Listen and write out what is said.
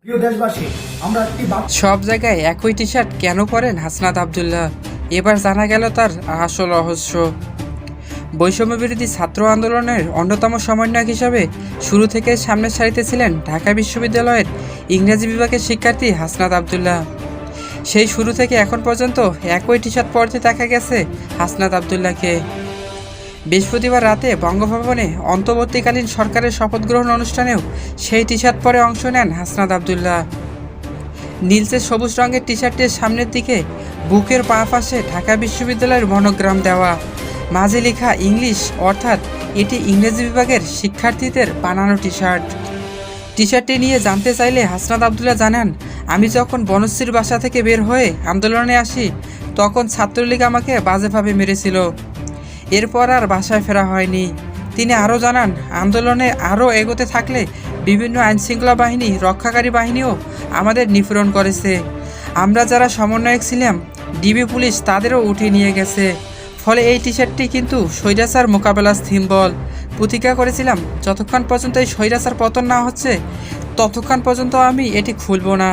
প্রিয় দেশবাসী, আমরা একটি সব জায়গায় একই টি শার্ট কেন পরেন হাসনাত আবদুল্লাহ? এবার জানা গেল তার আসল রহস্য। বৈষম্য বিরোধী ছাত্র আন্দোলনের অন্যতম সমন্বয়ক হিসাবে শুরু থেকে সামনের সারিতে ছিলেন ঢাকা বিশ্ববিদ্যালয়ের ইংরেজি বিভাগের শিক্ষার্থী হাসনাত আবদুল্লাহ। সেই শুরু থেকে এখন পর্যন্ত একই টি শার্ট পরতে দেখা গেছে হাসনাত আবদুল্লাহকে। বৃহস্পতিবার রাতে বঙ্গভবনে অন্তর্বর্তীকালীন সরকারের শপথ গ্রহণ অনুষ্ঠানেও সেই টি শার্ট পরে অংশ নেন হাসনাত আবদুল্লাহ। নীলচে সবুজ রঙের টি শার্টের সামনের দিকে বুকের পা পাশে ঢাকা বিশ্ববিদ্যালয়ের মনোগ্রাম দেওয়া, মাঝে লেখা ইংলিশ, অর্থাৎ এটি ইংরেজি বিভাগের শিক্ষার্থীদের বানানো টি শার্ট। টি শার্টটি নিয়ে জানতে চাইলে হাসনাত আবদুল্লাহ জানান, আমি যখন বনশ্রীর বাসা থেকে বের হয়ে আন্দোলনে আসি তখন ছাত্রলীগ আমাকে বাজেভাবে মেরেছিল। এরপর আর বাসায় ফেরা হয়নি। তিনি আরও জানান, আন্দোলনে আরও এগোতে থাকলে বিভিন্ন আইনশৃঙ্খলা বাহিনী, রক্ষাকারী বাহিনীও আমাদের নিপীড়ন করেছে। আমরা যারা সমন্বয়ক ছিলাম, ডিবি পুলিশ তাদেরও উঠিয়ে নিয়ে গেছে। ফলে এই টি শার্টটি কিন্তু স্বৈরাচার মোকাবেলা সিম্বল। প্রতিজ্ঞা করেছিলাম যতক্ষণ পর্যন্ত এই স্বৈরাচার পতন না হচ্ছে ততক্ষণ পর্যন্ত আমি এটি খুলব না।